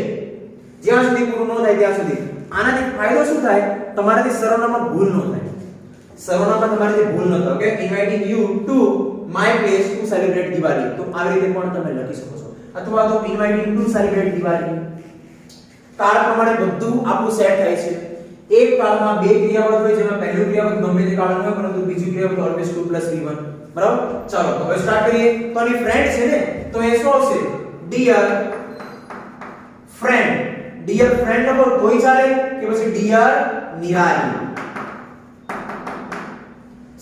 જ્યાં સુધી પૂરું ન થાય ત્યાં સુધી. આનાથી ફાયદો શું થાય? તમારાથી સરનામાં ભૂલ ન થાય. સરનામાં તમારાથી ભૂલ ન થાય. Okay, inviting you to my place to celebrate Diwali. તો આવી રીતે પણ તમે લખી શકો છો. અથવા તો ઇન્વાઇટિંગ ટુ સેલિબ્રેટ દિવાળી. કાળ પ્રમાણે બધું આપણું સેટ થાય છે. એક કાળમાં બે ક્રિયાપદ હોય, જેમાં પહેલું ક્રિયાપદ ગમે તે કાળનું હોય, પરંતુ બીજું ક્રિયાપદ ઓલવેઝ 2 + v1. બરાબર? ચાલો તો હવે સ્ટાર્ટ કરીએ. તો આની ફ્રેન્ડ છે ને, તો એ શું આવશે? Dear friend. ડિયર ફ્રેન્ડ લખો તોય ચાલે કે પછી ડિયર નિરાલી?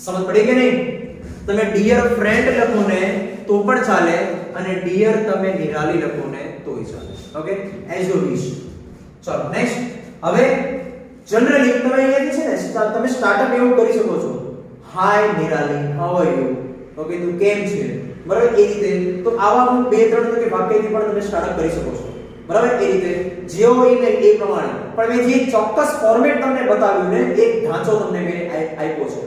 સમજ પડી કે નહીં? તમે ડિયર ફ્રેન્ડ લખો ને તો પણ ચાલે, અને ડિયર તમે નિરાલી લખો ને તોય ચાલે. Okay, as you wish. ચલો નેક્સ્ટ. હવે જનરલી તમે અહીંયાથી છે ને તમે સ્ટાર્ટઅપ એવું કરી શકો છો. Hi Nirali, how are you? Okay, તું કેમ છે? બરાબર? એ રીતે તો આવા હું બે ત્રણ તો કે વાક્યથી પણ તમે સ્ટાર્ટઅપ કરી શકો છો. બરાબર? એ રીતે જેવો ઈમેલ એ પ્રમાણે. પણ મેં જે ચોક્કસ ફોર્મેટ તમને બતાવ્યું ને, એક ઢાંચો તમને મેં આપ્યો છે.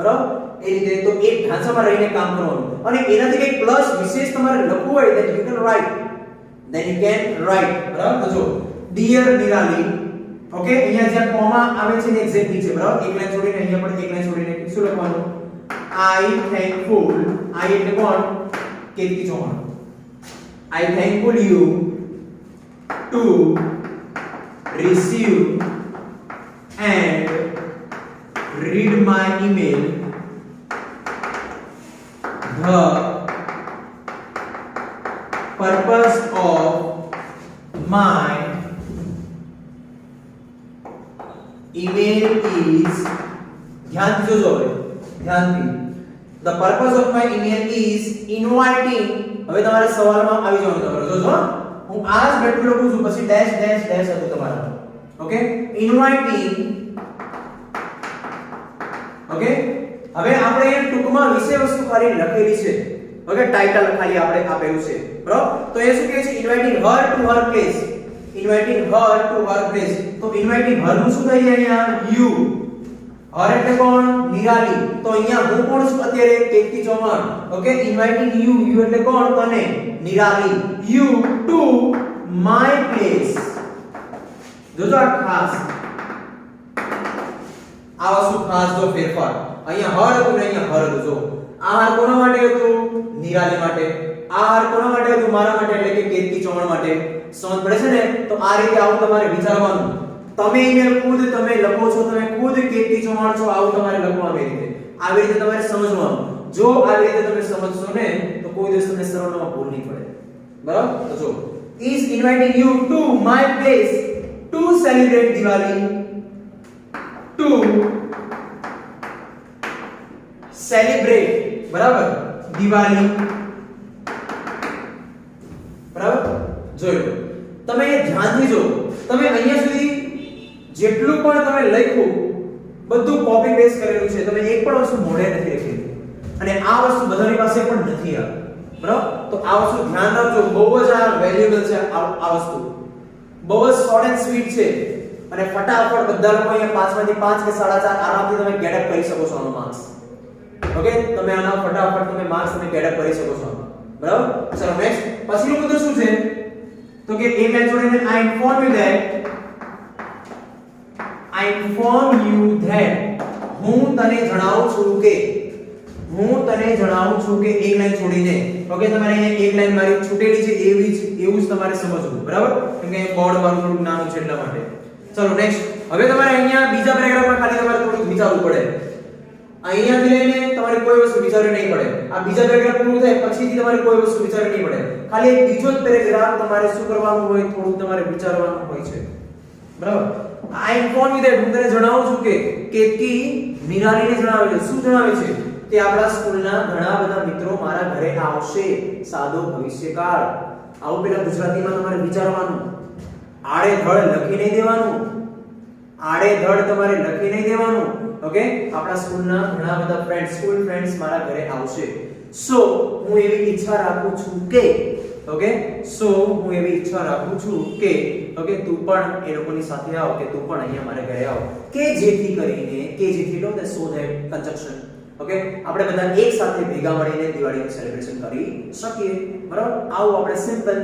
બરાબર? એ રીતે તો એક ઢાંચામાં રહીને કામ કરવાનું. અને એનાથી કંઈક પ્લસ વિશેષ તમારે લખવું હોય then you can write. બરાબર? તો જો ડિયર નિરાલી. ઓકે, અહીંયા જ્યાં કોમા આવે છે ને એક્ઝેક્ટ નીચે. બરાબર? એક લાઈન છોડીને અહીંયા પણ એક લાઈન છોડીને શું લખવાનું? આઈ થેન્કફુલ. આઈ એટલે કોણ? Ketaki Chauhan. I thankful you to receive and read my email. The purpose of my email is, ધ્યાનથી જોજો, ધ્યાનથી. The purpose of my email is inviting. હવે તમારે સવાલમાં આવી જવાનું. તમારે જોજો, હું આ જ બેઠું લખું છું, પછી ડેશ ડેશ ડેશ હતું તમારું. Okay, inviting. ઓકે, હવે આપણે ટૂંકમાં વિષય વસ્તુ ખાલી લખેલી છે. ઓકે ટાઇટલ ખાલી આપણે આપેલું છે બરાબર તો એ શું કહે છે inviting her to her place inviting her to her place તો ઇન્વાઇટિંગ હર નું શું થાય અહીંયા યુ હર એટલે કોણ નિરાલી તો અહીંયા હું કોણ છું અત્યારે Ketaki Chauhan okay inviting you you એટલે કોણ તને Nirali you to my place જોજો આ ખાસ આ વસ્તુ ખાસ જો ફેરફાર અહીંયા હર હતું ને અહીંયા હર હતું જો આ હાર કોના માટે હતું નિરાલી માટે આ હાર કોના માટે હતું મારા માટે એટલે કે કેતકી ચૌહાણ માટે સમજ પડે છે ને તો આ રીતે આવું તમારે વિચારવાનું તમે ઈમેલ ખુદ તમે લખો છો તમે ખુદ કેતકી ચૌહાણ છો આવું તમારે લખવાનું આવી રીતે તમારે સમજવાનું જો આવી રીતે તમે સમજશો ને તો કોઈ દિવસ તમને સરળમાં ભૂલ નહીં પડે બરાબર તો જો is inviting you to my place to celebrate Diwali to celebrate બરાબર દિવાળી બરાબર જોયો તમે ધ્યાનથી જો તમે અહીંયા સુધી જેટલું પણ તમે લખ્યું બધું કોપી પેસ્ટ કરેલું છે તમે એક પણ વસ્તુ મોઢે નથી લખી અને આ વસ્તુ બધાની પાસે પણ નથી આ બરાબર તો આ વસ્તુ ધ્યાન રાખજો બહુ જ આ વેલ્યુએબલ છે આ વસ્તુ બહુ જ શોર્ટ એન્ડ સ્વીટ છે અને ફટાફટ બધા લોકો અહીંયા 5 માંથી 5 કે 4.5 આરામથી તમે ગેટ અપ કરી શકો છો આનો માર્ક્સ ઓકે તમે આના ફટાફટ તમે માર્ક્સ તમે ગેટ અપ કરી શકો છો બરાબર ચલો નેક્સ્ટ પછીનું મુદ્દો શું છે તો કે એ મેં જોડીને I inform you that હું તને જણાવું છું કે એક લાઈન છોડીને ઓકે તમારે અહીંયા એક લાઈન મારી છૂટેલી છે એવું જ તમારે સમજવું બરાબર કેમ કે બોર્ડ મારું થોડું નાનું છે એટલા માટે ચલો નેક્સ્ટ હવે તમારે અહીંયા બીજા પેરેગ્રાફમાં ખાલી તમારે થોડું વિચારવું પડે અહીંયાથી લઈને તમારે કોઈ વસ્તુ વિચારવી નહીં પડે આ બીજા પેરેગ્રાફ પૂરું થાય પછીથી તમારે કોઈ વસ્તુ વિચારવી નહીં પડે ખાલી એક બીજો જ પેરેગ્રાફ તમારે શું કરવાનું હોય થોડું તમારે વિચારવાનું હોય છે બરાબર I inform you that હું તને જણાવું છું કે કેતકી નિરાલીને જણાવે છે શું જણાવે છે કે આપણા સ્કૂલના ઘણા બધા મિત્રો મારા ઘરે આવશે સાદો ભવિષ્યકાળ આવું પેલા ગુજરાતીમાં તમારે વિચારવાનું આડેધડ લખી નહીં દેવાનું ઓકે આપણા સ્કૂલના ઘણા બધા સ્કૂલ ફ્રેન્ડ્સ મારા ઘરે આવશે સો હું એવી ઈચ્છા રાખું છું કે ઓકે તું પણ એ લોકોની સાથે આવ કે તું પણ અહીંયા મારા ઘરે આવ કે જેથી કરીને લો the so that conjunction okay આપણે બધા એક સાથે ભેગા મળીને દિવાળીનું સેલિબ્રેશન કરી શકીએ બરાબર આવું આપણે સિમ્પલ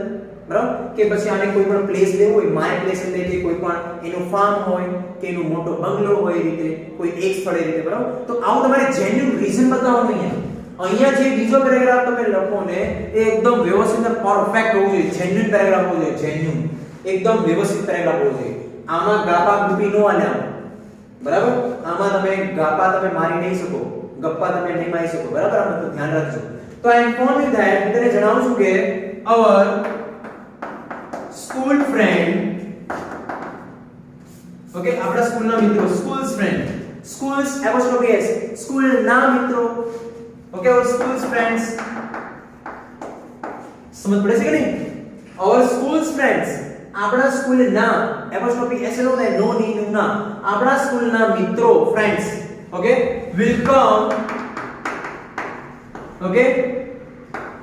બરાબર કે પછી આને કોઈ પણ પ્લેસ લેવું હોય માય પ્લેસ એટલે કે કોઈ પણ એનું ફાર્મ હોય કે એનું મોટો બંગલો હોય એ રીતે કોઈ એક સ્થળે રીતે બરાબર તો આવું તમારે જેન્યુઇન રીઝન બતાવવાનું અહીંયા જે બીજો પેરેગ્રાફ તમે લખો ને એ એકદમ વ્યવસ્થિત અને પરફેક્ટ હોવું જોઈએ જેન્યુઇન પેરેગ્રાફ હોવું જોઈએ જેન્યુઇન એકદમ વ્યવસ્થિત પેરેગ્રાફ હોવું જોઈએ આમાં ગાપા ગુપી નો આલ્યા બરાબર આમાં તમે ગાપા તમે મારી નહીં શકો ગપ્પા તમે નહીં મારી શકો બરાબર આ બધું ધ્યાન રાખજો તો I inform you that હું તને જણાવું છું કે our school friend ઓકે આપણા સ્કૂલના મિત્રો schools apostrophe s સ્કૂલના મિત્રો ઓકે our school's friends સમજ પડે છે કે નહીં our school's friends આપણા સ્કૂલના apostrophe s નો થાય નો ની નું ના આપણા સ્કૂલના મિત્રો friends okay will come okay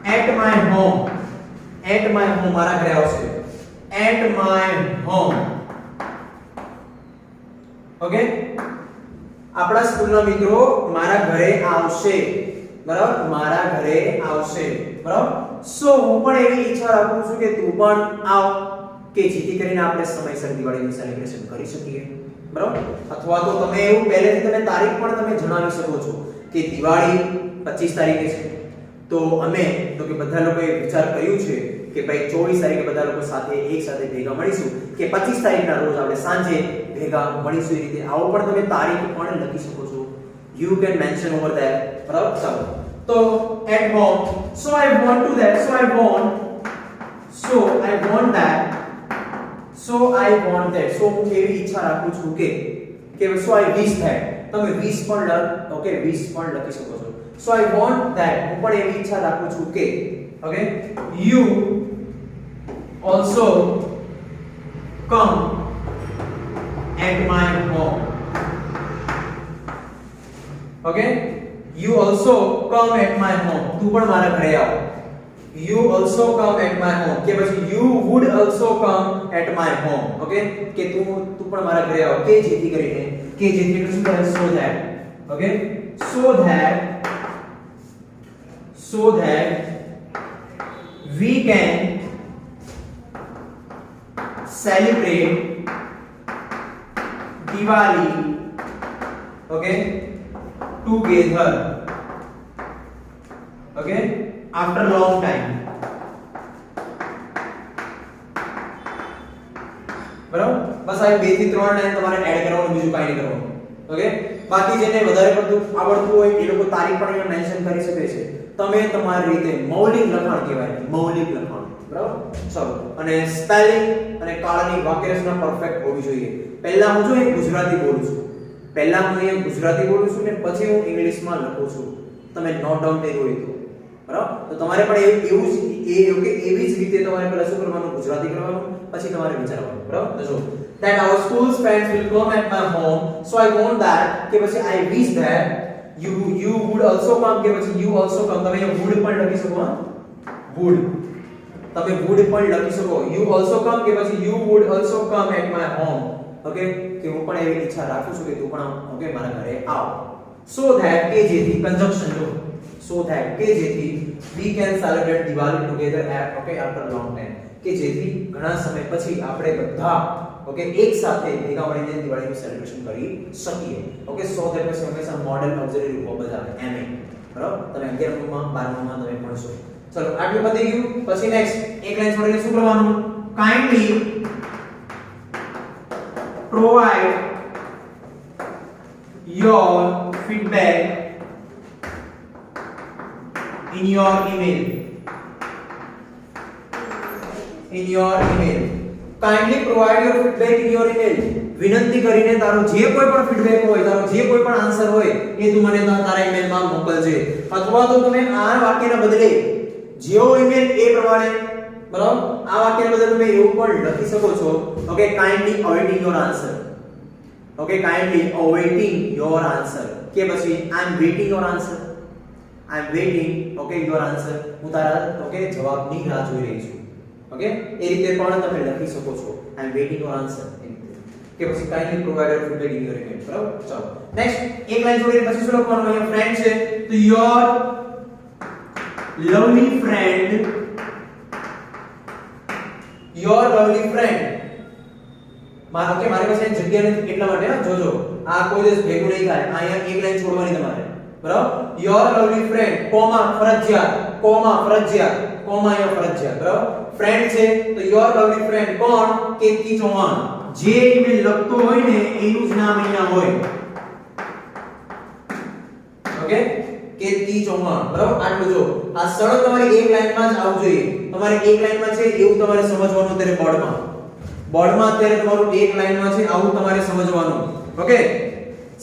at my home મારા ઘરે આવશે at my home ઓકે આપણા સ્કૂલના મિત્રો મારા ઘરે આવશે બરાબર સો હું પણ એવી ઈચ્છા રાખું છું કે તું પણ આવ કે જેથી કરીને આપણે સમયસર દિવાળીનું સેલિબ્રેશન કરી શકીએ બરાબર અથવા તો તમે એવું પહેલેથી તમે તારીખ પણ તમે જણાવી શકો છો કે દિવાળી 25 તારીખે છે તો અમે તો કે બધા લોકોએ વિચાર કર્યું છે કે ભાઈ 24 તારીખે બધા લોકો સાથે એક સાથે ભેગા મળીશું કે 25 તારીખના રોજ આપણે સાંજે ભેગા મળીશું એ રીતે આવો પણ તમે તારીખ પણ લખી શકો છો you can mention over there બરાબર ચાલો તો at home so I want that so હું એવી ઈચ્છા રાખું છું કે so I wish that તમે wish પણ લખી શકો છો so I want that હું પણ એવી ઈચ્છા રાખું છું કે okay you also come at my home okay you also come at my home, તું પણ મારા ઘરે આવ. You also come at my home કે પછી you would also come at my home. Okay, કે તું પણ મારા ઘરે આવ, કે જેથી કરીને, કે જેથી એટલે શું થાય, so that. Okay, so that we can celebrate Diwali, okay, together, okay, after long time. બરાબર, બસ આ 2 થી 3 લાઈન તમારે એડ કરવાનું, બીજું કાંઈ નહીં કરવાનું. ઓકે, બાકી જેને વધારે પડતું આવડતું હોય એ લોકો તારીખ પણ અહીંયા મેન્શન કરી શકે છે. તમે તમારી રીતે મૌલિક લખાણ કહેવાય, મૌલિક લખાણ. બરાબર, ચલો. અને સ્પેલિંગ અને કાળની વાક્યરચના પરફેક્ટ હોવી જોઈએ. પહેલા હું જો ગુજરાતી બોલું છું, પહેલા હું અહીંયા ગુજરાતી બોલું છું ને પછી હું ઇંગ્લિશમાં લખું છું. તમે નોટ ડાઉન કર્યું હોય તો બરાબર, તો તમારે પણ એવું જ એવી જ રીતે તમારે પહેલા શું કરવાનું, ગુજરાતી કરવાનું, પછી તમારે વિચારવાનું. બરાબર, તો જો that our school friends will come at my home, so I want that કે પછી I wish that you would also come કે પછી you also come. તમે અહીંયા would પણ લખી શકો, હા, would, તમે would પણ લખી શકો. you also come કે પછી you would also come at my home. Okay, કે હું પણ એવી ઈચ્છા રાખું છું કે તું પણ ઓકે મારા ઘરે આવ. so that કે જેથી conjunction જો, so that કે જેથી we can celebrate Diwali together okay after long time, કે જેથી ઘણા સમય પછી આપણે બધા ઓકે એક સાથે ભેગા મળીને દિવાળીનું સેલિબ્રેશન કરી શકીએ. ઓકે, so that પછી હંમેશા મોડલ ઓક્સિલરી વર્બ આવે એમ. બરાબર, તમે 11 માં 12 માં તમે ભણશો. ચલો, આટલું પતી ગયું. પછી નેક્સ્ટ એક લાઈન છોડીને શું કરવાનું, kindly provide your feedback in your email. Kindly provide your feedback in your email. વિનંતી કરીને તારો જે કોઈ પણ ફીડબેક હોય, તારો જે કોઈ પણ આન્સર હોય એ તું મને તારા ઈમેલમાં મોકલજે. અથવા તો તમે આ વાક્યના બદલે જેવો ઈમેલ એ પ્રમાણે, બરાબર, આ વાક્યના બદલે તમે એવું પણ લખી શકો છો. Okay, kindly awaiting your answer. Okay, kindly awaiting your answer કે પછી I am waiting your answer. I am waiting okay your answer. હું તારા ઓકે જવાબની રાહ જોઈ રહી છું. ઓકે, એ રીતે પણ તમે લખી શકો છો I am waiting your answer કે પછી kindly provide your feedback in your email. બરાબર, ચાલો નેક્સ્ટ એક લાઈન જોડીને પછી શું લખવાનું, અહીંયા ફ્રેન્ડ છે તો your lovely friend, your lovely friend. Okay, મારી પાસે જગ્યા નથી એટલા માટે, હા, જોજો આ કોઈ દિવસ ભેગું નહીં થાય. અહીંયા એક લાઈન છોડવાની તમારે. બરાબર, your lovely friend કોમા ફરજિયાત, કોમા ફરજિયાત, કોમા અહીંયા ફરજિયાત. બરાબર, ફ્રેન્ડ છે તો your lovely friend કોણ, કેતકી ચૌહાણ. જે ઈમેલ લખતો હોય ને એનું જ નામ અહીંયા હોય. ઓકે, કેતકી ચૌહાણ. બરાબર, આટલું જો આ સળંગ તમારી એક લાઈનમાં જ આવવું જોઈએ. તમારે એક લાઈનમાં છે એવું તમારે સમજવાનું. અત્યારે બોર્ડમાં અત્યારે તમારું એક લાઈનમાં છે આવું તમારે સમજવાનું. ઓકે,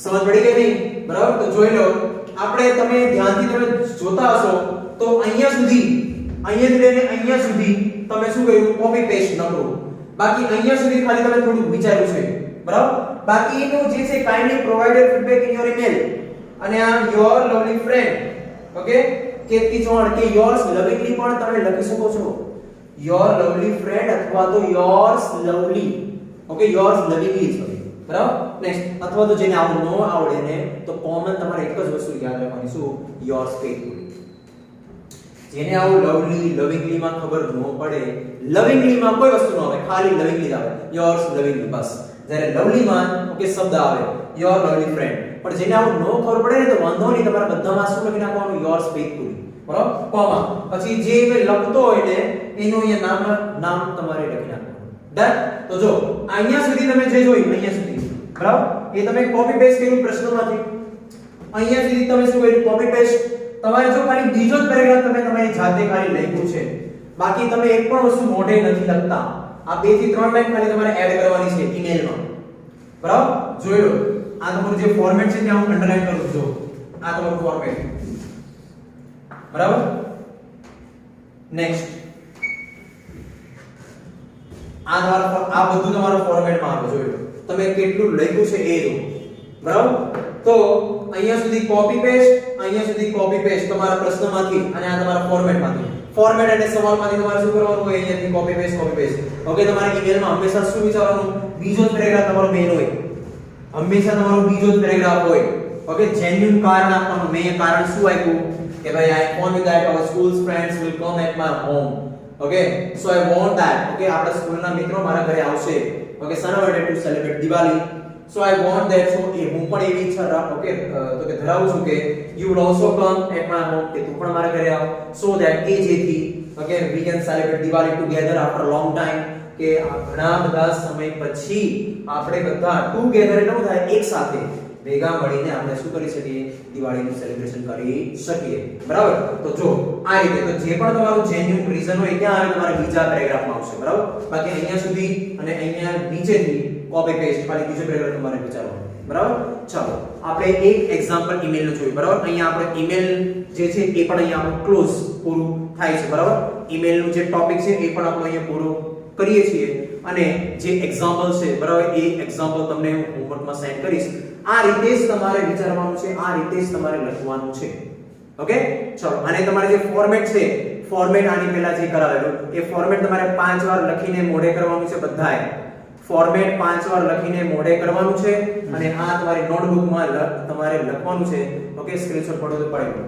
સમજ પડી કે નહીં? બરાબર, તો જોઈ લો. આપણે તમે ધ્યાનથી તમે જોતા હશો તો અહીંયા સુધી, અહીંયાથી લઈને અહીંયા સુધી તમે શું કર્યું, કોપી પેસ્ટ ન કરો. બાકી અહીંયા સુધી ખાલી તમે થોડું વિચાર્યું છે. બરાબર, બાકી એનું જે છે kindly provide your feedback in your email અને આ your lovely friend okay Ketaki Chauhan કે yours lovingly પણ તમે લખી શકો છો. your lovely friend અથવા તો yours lovely. Okay, yours lovingly છે. બરાબર, નેક્સ્ટ અથવા તો જેને આવું ન આવડે ને તો કોમન તમારે એક જ વસ્તુ યાદ રાખવાની, શું, yours faithfully. જેને આવું લવલી લવિંગલી માં ખબર ન પડે, લવિંગલી માં કોઈ વસ્તુ ન આવે, ખાલી લવિંગલી જ આવે, yours lovingly બસ. જ્યારે લવલી માં ઓકે શબ્દ આવે your lovely friend. પણ જેને આવું ન ખબર પડે ને તો વાંધો નહીં, તમારે બધામાં શું લખી નાખવાનું, yours faithfully. બરાબર, કોમા પછી જે મે લખતો હોય ને એનું અહીંયા નામ તમારે લખી નાખવાનું. ડન. તો જો અહીંયા સુધી તમે જે જોઈ, અહીંયા સુધી બરાબર, એ તમે કોપી પેસ્ટ કર્યું પ્રશ્નોમાંથી. અહીંયા સુધી તમે શું કર્યું, કોપી પેસ્ટ. તમારે જો ખાલી બીજો જ પેરેગ્રાફ તમે તમારી જાતે ખાલી લખ્યું છે, બાકી તમે એક પણ વસ્તુ મોઢે નથી લખતા. આ 2 થી 3 લાઈન ખાલી તમારે એડ કરવાની છે ઈમેલમાં. બરાબર, જોઈ લો. આ તમારું જે ફોર્મેટ છે ત્યાં હું અંડરલાઈન કરું છું. આ તમારું ફોર્મેટ. બરાબર, નેક્સ્ટ આ બધું તમારું ફોર્મેટમાં આવે. જોઈ લો તમે કેટલું લખ્યું છે એ જો. બરાબર, તો અહીંયા સુધી કોપી પેસ્ટ, અહીંયા સુધી કોપી પેસ્ટ તમારા પ્રશ્નમાંથી અને આ તમારા ફોર્મેટમાંથી ફોર્મેટ અને સવાલમાંથી તમારે શું કરવાનું હોય અહીંયાથી કોપી પેસ્ટ ઓકે તમારે ઈમેલમાં હંમેશા શું વિચારવાનું બીજો જ પેરેગ્રાફ તમારો મેઇન હોય હંમેશા તમારો બીજો જ પેરેગ્રાફ હોય ઓકે જેન્યુઇન કારણ આપવાનું મેં કારણ શું આપ્યું કે ભાઈ I want that our school's friends will come at my home okay so I want that okay આપણા સ્કૂલના મિત્રો મારા ઘરે આવશે okay celebrate to celebrate Diwali so I want that so એ હું પણ એવી ઈચ્છા ઓકે તો કે ધરાવું છું કે you will also come at my home કે તું પણ મારા ઘરે આવ so that કે જેથી okay we can celebrate Diwali together after a long time કે ઘણા બધા સમય પછી આપણે બધા ટુગેધર એટલે શું થાય એક સાથે ભેગા મળીને આપણે શું કરી શકીએ દિવાળીનું સેલિબ્રેશન કરી શકીએ બરાબર તો જો આ રીતે તો જે પણ તમારું જેન્યુઇન રીઝન હોય ત્યાં આવે તમારા બીજા પેરેગ્રાફમાં આવશે બરાબર બાકી અહીંયા સુધી અને અહીંયા નીચેથી કોપી પેસ્ટ ખાલી બીજો પેરેગ્રાફ તમારે વિચારવાનો બરાબર ચાલો આપણે એક એક્ઝામ્પલ ઈમેલનું જોયું બરાબર અહીંયા આપણે ઈમેલ જે છે એ પણ અહીંયા આપણું ક્લોઝ પૂરું થાય છે બરાબર ઈમેલનું જે ટોપિક છે એ પણ આપણે અહીંયા પૂરો કરીએ છીએ અને જે એક્ઝામ્પલ છે બરાબર એ એક્ઝામ્પલ તમને હું હોમવર્કમાં સેન્ડ કરીશ આ રીતે જ તમારે વિચારવાનું છે આ રીતે જ તમારે લખવાનું છે ઓકે ચલો અને તમારે જે ફોર્મેટ છે ફોર્મેટ આની પહેલા જે કરાવેલું એ ફોર્મેટ તમારે 5 વાર લખીને મોઢે કરવાનું છે બધાએ ફોર્મેટ 5 વાર લખીને મોઢે કરવાનું છે અને આ તમારી નોટબુકમાં તમારે લખવાનું છે ઓકે સ્ક્રીનશોટ પડો તો પડી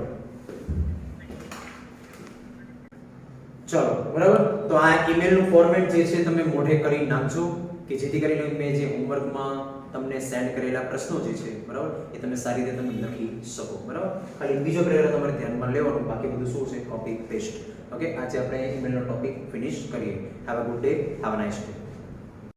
ચલો બરાબર તો આ ઈમેલ નું ફોર્મેટ જે છે તમે મોઢે કરી નાખજો કે જેથી કરીને મેં જે હોમવર્કમાં તમને સેન્ડ કરેલા પ્રશ્નો જે છે બરાબર એ તમે સારી રીતે તમે લખી શકો બરાબર ખાલી બીજો પેરેગ્રાફ તમારે ધ્યાનમાં લેવાનું બાકી બધું શું છે કોપી પેસ્ટ ઓકે આજે આપણે ઈમેલ નો ટોપિક ફિનિશ કરીએ have a good day have a nice day